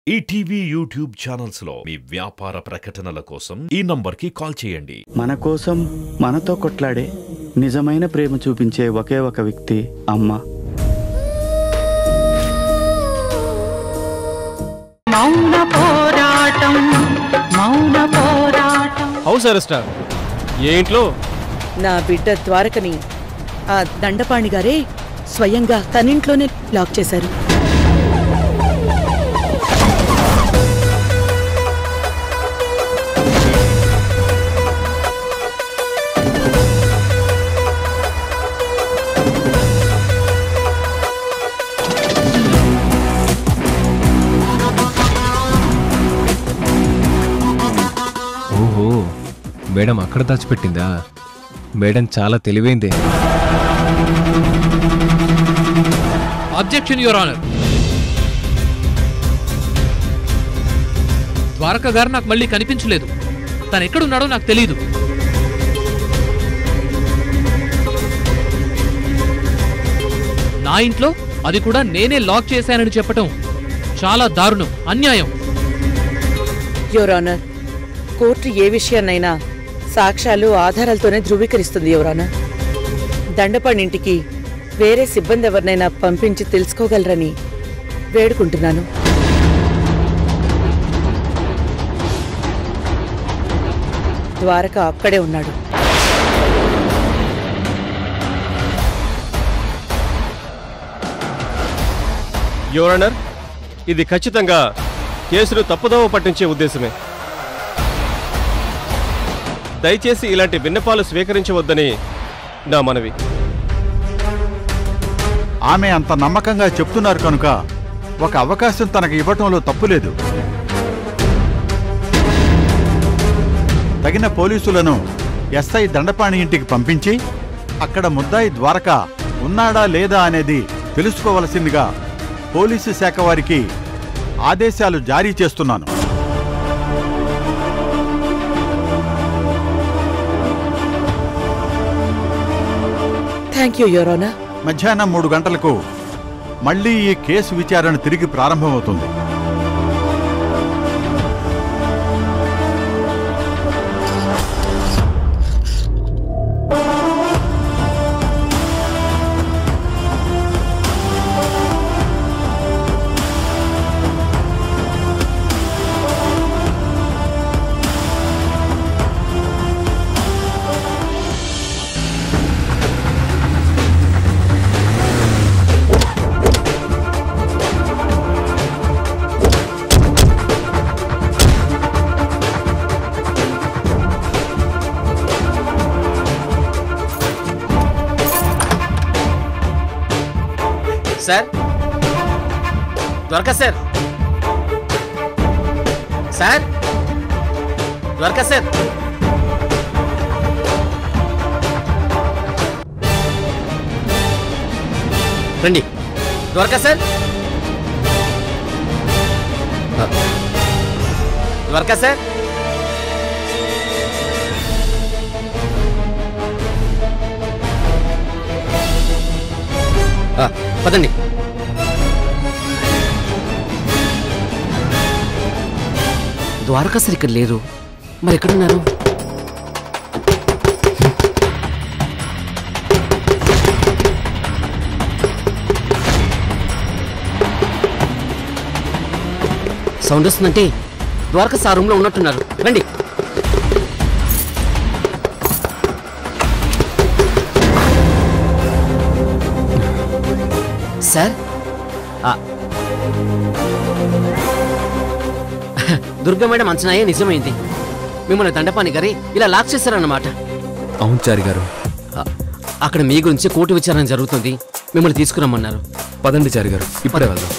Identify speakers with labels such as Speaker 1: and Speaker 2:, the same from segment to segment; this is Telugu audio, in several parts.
Speaker 1: ఈటీవీ యూట్యూబ్ ఛానల్స్ లో మీ వ్యాపార ప్రకటనల కోసం ఈ నంబర్కి కాల్ చేయండి.
Speaker 2: మన కోసం మనతో కొట్లాడే నిజమైన ప్రేమ చూపించే ఒకే ఒక వ్యక్తి అమ్మ.
Speaker 3: మౌన పోరాటం మౌన పోరాటం.
Speaker 4: హౌస్ అరెస్టా? ఏ ఇంట్లో?
Speaker 5: నా బిడ్డ ద్వారకని ఆ దండపాణి గారే స్వయంగా తనింట్లోనే లాక్ చేశారు.
Speaker 4: ఓహో, మేడం అక్కడ దాచిపెట్టిందా? మేడం చాలా తెలివైందే.
Speaker 6: Objection your honour. ద్వారక గారు నాకు మళ్ళీ కనిపించలేదు. తను ఎక్కడున్నాడో నాకు తెలీదు. నా ఇంట్లో, అది కూడా నేనే లాక్ చేశానని చెప్పటం చాలా దారుణం, అన్యాయం.
Speaker 5: యువర్ ఆనర్, కోర్టు ఏ విషయాన్నైనా సాక్ష్యాలు ఆధారాలతోనే ధృవీకరిస్తుంది. యువర్ ఆనర్, దండపాణి ఇంటికి వేరే సిబ్బంది ఎవరినైనా పంపించి తెలుసుకోగలరని వేడుకుంటున్నాను. ద్వారక అక్కడే ఉన్నాడు.
Speaker 7: యువర్ ఆనర్, ఇది ఖచ్చితంగా కేసును తప్పుదోవ పట్టించే ఉద్దేశమే. దయచేసి ఇలాంటి విన్నపాలు స్వీకరించవద్దని నా మనవి.
Speaker 8: ఆమె అంత నమ్మకంగా చెప్తున్నారు కనుక ఒక అవకాశం తనకు ఇవ్వటంలో తప్పులేదు. తగిన పోలీసులను ఎస్ఐ దండపాణి ఇంటికి పంపించి అక్కడ ముద్దాయి ద్వారక ఉన్నాడా లేదా అనేది తెలుసుకోవలసిందిగా పోలీసు శాఖ వారికి ఆదేశాలు జారీ చేస్తున్నాను.
Speaker 5: Thank you your honour.
Speaker 8: మధ్యాహ్నం 3 గంటలకు మళ్లీ ఈ కేసు విచారణ తిరిగి ప్రారంభమవుతుంది.
Speaker 9: Sir, Dwaraka sir, sir, Dwaraka sir, రండి. ద్వారకా సార్, ద్వారకా సార్, పదండి. ద్వారకా సార్ ఇక్కడ లేరు, మరి ఎక్కడున్నారు? సౌండ్ వస్తుందంటే ద్వారకా సార్ రూమ్ లో ఉన్నట్టున్నారు. రండి. సార్, దుర్గా మేడం అంచనాయే నిజమైంది. మిమ్మల్ని దండపాణి గారి ఇలా లాక్ చేశారన్నమాట.
Speaker 4: అవును చారి గారు.
Speaker 9: అక్కడ మీ గురించి కోర్టు విచారణ జరుగుతుంది, మిమ్మల్ని తీసుకురమ్మన్నారు.
Speaker 4: పదండి చారి గారు, ఇప్పుడే వెళ్దాం.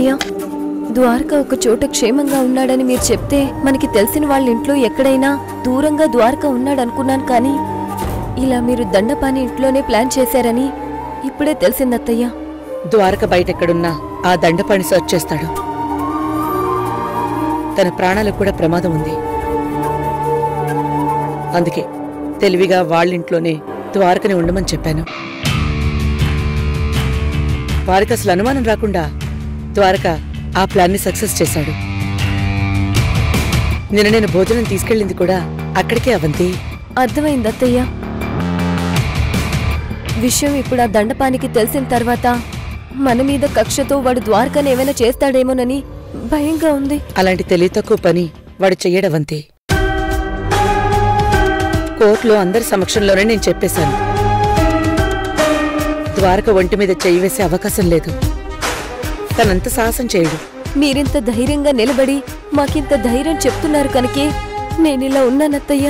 Speaker 10: అత్తయ్య. ద్వారక ఒక చోట క్షేమంగా ఉన్నాడని మీరు చెప్తే మనకి తెలిసిన వాళ్ళ ఇంట్లో ఎక్కడైనా దూరంగా ద్వారక ఉన్నాడనుకున్నాను, కానీ ఇలా మీరు దండపాని ఇంట్లోనే ప్లాన్ చేశారని ఇప్పుడే తెలిసిందత్తయ్య.
Speaker 5: ద్వారక బయటెక్కడున్నా ఆ దండపాణి సర్చ్ చేస్తాడు. తన ప్రాణాలకు కూడా ప్రమాదం ఉంది. అందుకే తెలివిగా వాళ్ళింట్లోనే ద్వారకని ఉండమని చెప్పాను. వారికి అసలు అనుమానం రాకుండా ద్వారక ఆ ప్లాన్ని సక్సెస్ చేశాడు. నిన్న నేను భోజనం తీసుకెళ్ళింది కూడా అక్కడికే. అవంతి,
Speaker 10: అర్థమైంది అత్తయ్య. విషయం ఇప్పుడు ఆ దండపానికి తెలిసిన తర్వాత మన మీద కక్షతో వాడు ద్వారకను ఏమైనా చేస్తాడేమోనని భయంగా ఉంది.
Speaker 5: అలాంటి తెలివి తక్కువ పని వాడు చెయ్యడవంతి. కోర్టులో అందరి సమక్షంలోనే నేను చెప్పేశాను, ద్వారక ఒంటి మీద చెయ్యి వేసే అవకాశం లేదు. తనంత సాహసం చేయడు.
Speaker 10: మీరింత ధైర్యంగా నిలబడి మాకింత ధైర్యం చెప్తున్నారు కనుకే నేనిలా ఉన్నానత్తయ్య.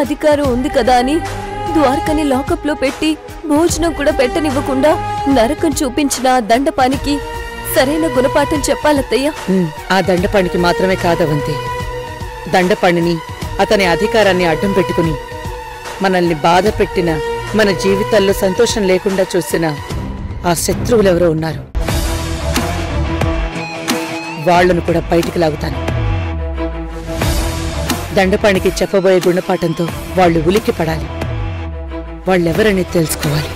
Speaker 10: అధికారం ఉంది కదా అని ద్వారకని లాకప్లో పెట్టి భోజనం కూడా పెట్టనివ్వకుండా నరకం చూపించిన ఆ దండపానికి సరైన గుణపాఠం చెప్పాలత్తయ్య.
Speaker 5: ఆ దండపాణికి మాత్రమే కాదవంతి, దండపాణిని అతని అధికారాన్ని అడ్డం పెట్టుకుని మనల్ని బాధ పెట్టిన, మన జీవితాల్లో సంతోషం లేకుండా చూసిన ఆ శత్రువులెవరో ఉన్నారు. వాళ్లను కూడా బయటికి లాగుతాను. దండపాణికి చెప్పబోయే గుణపాఠంతో వాళ్ళు ఉలిక్కి పడాలి. వాళ్ళెవరని తెలుసుకోవాలి.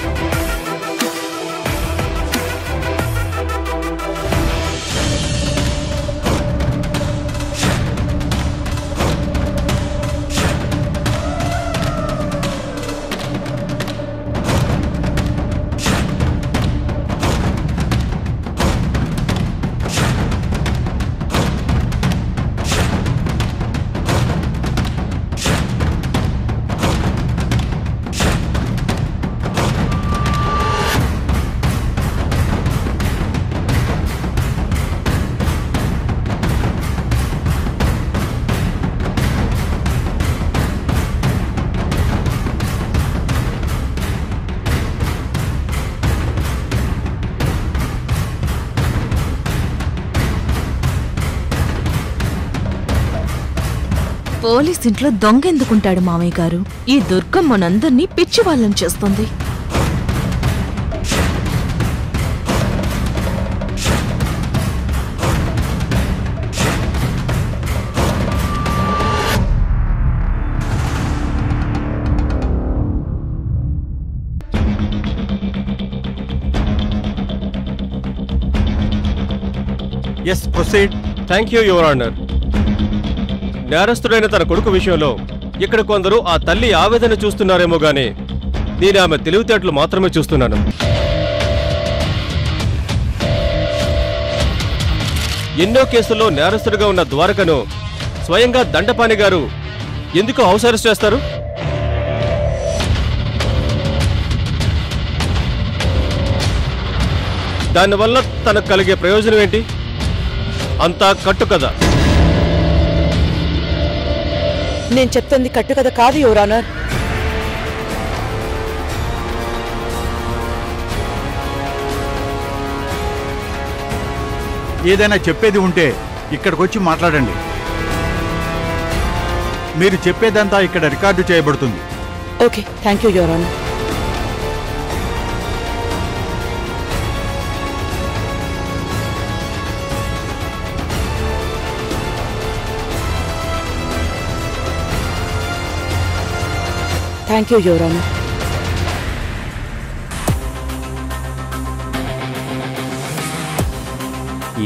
Speaker 11: పోలీస్ ఇంట్లో దొంగెందుకుంటాడు మామయ్య గారు? ఈ దుర్గం మనందర్నీ పిచ్చి వాళ్ళని చేస్తుంది.
Speaker 8: Yes, proceed.
Speaker 7: Thank you your honour. నేరస్తుడైన తన కొడుకు విషయంలో ఇక్కడ కొందరు ఆ తల్లి ఆవేదన చూస్తున్నారేమో గానీ నేను ఆమె తెలివితేటలు మాత్రమే చూస్తున్నాను. ఎన్నో కేసుల్లో నేరస్తుడిగా ఉన్న ద్వారకను స్వయంగా దండపాణి గారు ఎందుకు హౌస్ అరెస్ట్ చేస్తారు? దానివల్ల తనకు కలిగే ప్రయోజనం ఏంటి? అంతా కట్టు కదా.
Speaker 5: నేను చెప్తుంది కట్టుకథ కాదు యువర్ ఆనర్.
Speaker 8: ఏదైనా చెప్పేది ఉంటే ఇక్కడికొచ్చి మాట్లాడండి. మీరు చెప్పేదంతా ఇక్కడ రికార్డు చేయబడుతుంది.
Speaker 5: Okay, thank you your honour. Thank you your honour.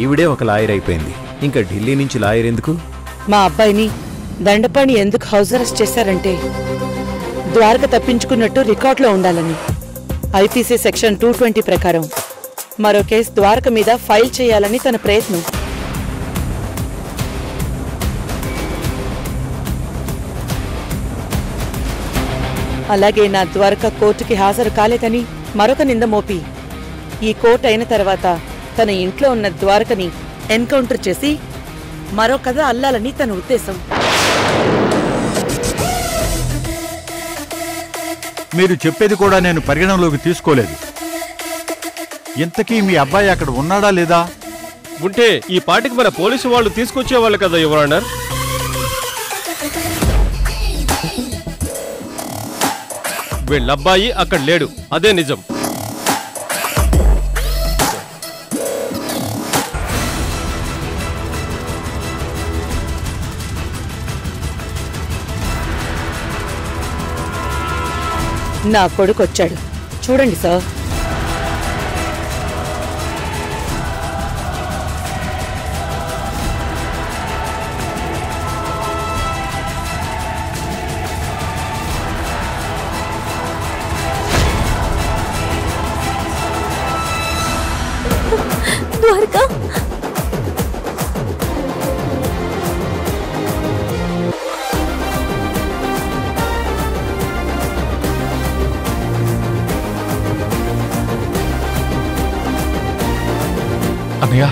Speaker 12: ఈవిడే ఒక లాయర్ అయిపోయింది, ఇంకా ఢిల్లీ నుంచి లాయర్ ఎందుకు?
Speaker 5: మా అబ్బాయిని దండపాణి ఎందుకు హౌస్ అరెస్ట్ చేశారంటే ద్వారక తప్పించుకున్నట్టు రికార్డులో ఉండాలని. ఐపీసీ సెక్షన్ 220 ప్రకారం మరో కేసు ద్వారక మీద ఫైల్ చేయాలని తన ప్రయత్నం. అలాగే నా ద్వారక కోర్టుకి హాజరు కాలేదని మరొక నింద మోపి ఈ కోర్టు అయిన తర్వాత తన ఇంట్లో ఉన్న ద్వారకని ఎన్కౌంటర్ చేసి మరో కథ అల్లాలని తన ఉద్దేశం.
Speaker 8: మీరు చెప్పేది కూడా నేను పరిగణనలోకి తీసుకోలేదు. ఇంతకీ మీ అబ్బాయి అక్కడ ఉన్నాడా లేదా?
Speaker 7: ఉంటే ఈ పాటికి మన పోలీసు వాళ్ళు తీసుకొచ్చేవాళ్ళు కదా యువర్ ఆనర్. వీళ్ళబ్బాయి అక్కడ లేడు, అదే నిజం.
Speaker 5: నా కొడుకు వచ్చాడు, చూడండి సార్.
Speaker 10: ద్వారకా,
Speaker 4: అన్నయ్య,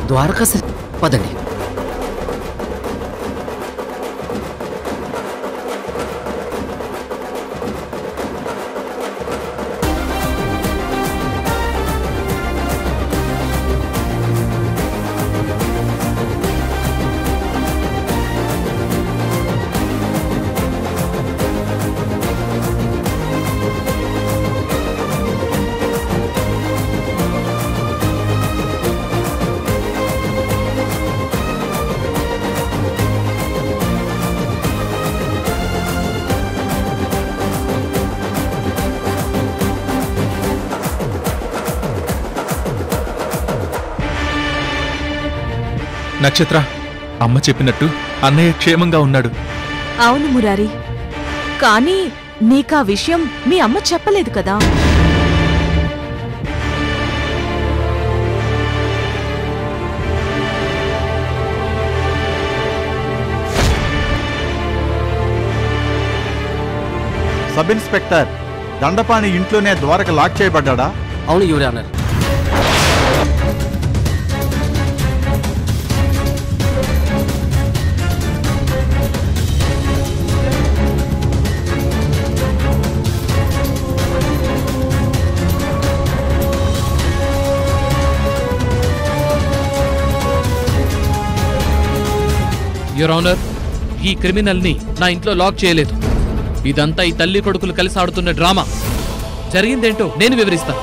Speaker 9: ద్వారకా సార్, పదండి.
Speaker 13: నక్షత్ర, అమ్మ చెప్పినట్టు అన్నయ్య క్షేమంగా ఉన్నాడు.
Speaker 11: అవును మురారి, కానీ నీకా విషయం మీ అమ్మ చెప్పలేదు కదా.
Speaker 8: సబ్ ఇన్స్పెక్టర్, దండపాణి ఇంట్లోనే ద్వారక లాక్ చేయబడ్డా?
Speaker 9: అవును యువర్ ఆనర్.
Speaker 6: యువర్ ఆనర్, ఈ క్రిమినల్ ని నా ఇంట్లో లాక్ చేయలేదు. ఇదంతా ఈ తల్లి కొడుకులు కలిసి ఆడుతున్న డ్రామా. జరిగిందేంటో నేను వివరిస్తాను.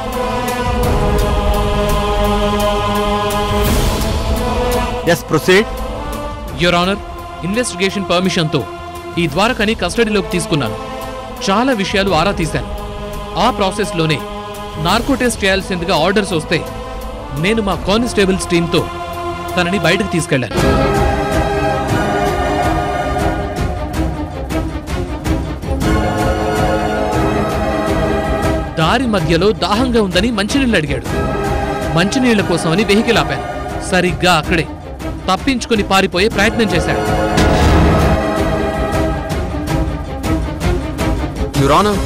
Speaker 8: yes proceed.
Speaker 6: Your honour, investigation permission తో ఈ ద్వారకని కస్టడీలోకి తీసుకున్నాను. చాలా విషయాలు ఆరా తీశాను. ఆ ప్రాసెస్ లోనే నార్కో టెస్ట్ చేయాల్సిందిగా ఆర్డర్స్ వస్తే నేను మా కానిస్టేబుల్స్ టీంతో తనని బయటకు తీసుకెళ్లాను. దారి మధ్యలో దాహంగా ఉందని మంచినీళ్ళు అడిగాడు. మంచినీళ్ల కోసమని వెహికల్ ఆపాను. సరిగ్గా అక్కడే తప్పించుకుని పారిపోయే ప్రయత్నం చేశాడు.
Speaker 4: యువర్ ఆనర్,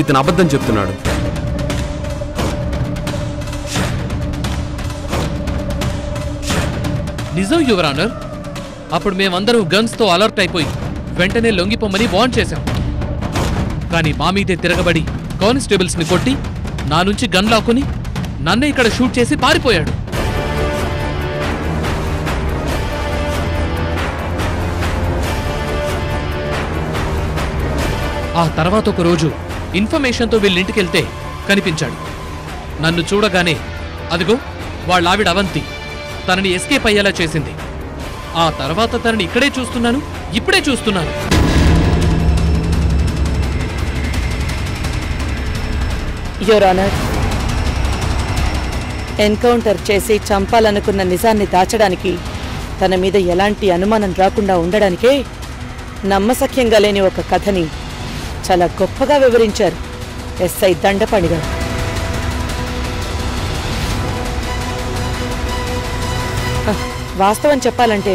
Speaker 4: ఇతను అబద్ధం చెప్తున్నాడు.
Speaker 6: నిజం యువర్ ఆనర్. అప్పుడు మేమందరం గన్స్ తో అలర్ట్ అయిపోయి వెంటనే లొంగిపోమని వార్న్ చేశాం. కానీ మా మీదే తిరగబడి కానిస్టేబుల్స్ ని కొట్టి నా నుంచి గన్ లాక్కుని నన్నే ఇక్కడ షూట్ చేసి పారిపోయాడు. ఆ తర్వాత ఒక రోజు ఇన్ఫర్మేషన్తో వీళ్ళింటికెళ్తే కనిపించాడు. నన్ను చూడగానే అదిగో వాళ్ళావిడ అవంతి తనని ఎస్కేప్ అయ్యేలా చేసింది. ఆ తర్వాత తనని ఇక్కడే చూస్తున్నాను, ఇప్పుడే చూస్తున్నాను.
Speaker 5: యువర్ ఆనర్, ఎన్కౌంటర్ చేసి చంపాలనుకున్న నిజాన్ని దాచడానికి, తన మీద ఎలాంటి అనుమానం రాకుండా ఉండడానికే నమ్మశక్యంగా లేని ఒక కథని చాలా గొప్పగా వివరించారు ఎస్ఐ దండపాణి గారు. వాస్తవం చెప్పాలంటే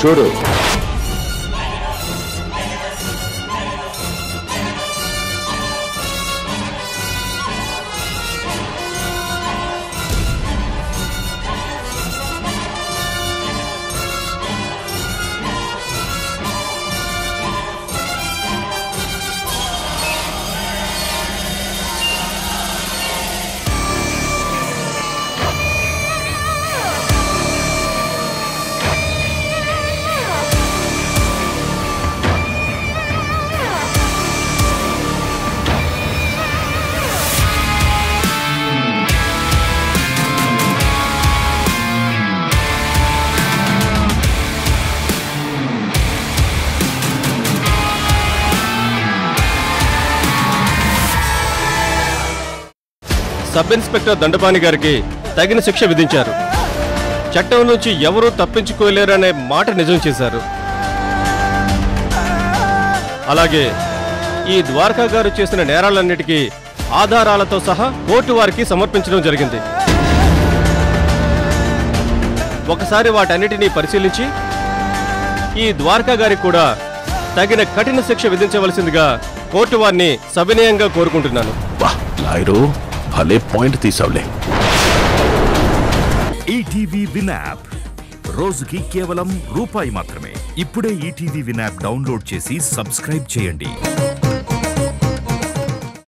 Speaker 14: చూడు
Speaker 7: సబ్ ఇన్స్పెక్టర్ దండపాణి గారికి తగిన శిక్ష విధించారు. చట్టం నుంచి ఎవరూ తప్పించుకోలేరనే మాట నిజం చేశారు. అలాగే ఈ ద్వారకా గారు చేసిన నేరాలన్నిటికీ ఆధారాలతో సహా కోర్టు వారికి సమర్పించడం జరిగింది. ఒకసారి వాటన్నిటినీ పరిశీలించి ఈ ద్వారకా గారికి కూడా తగిన కఠిన శిక్ష విధించవలసిందిగా కోర్టు వారిని సవినయంగా కోరుకుంటున్నాను.
Speaker 14: లాయరు భలే పాయింట్ తీసావులే.
Speaker 1: ఈటీవీ విన్ యాప్ రోజుకి కేవలం రూపాయి మాత్రమే. ఇప్పుడే ఈటీవీ విన్ యాప్ డౌన్లోడ్ చేసి సబ్స్క్రైబ్ చేయండి.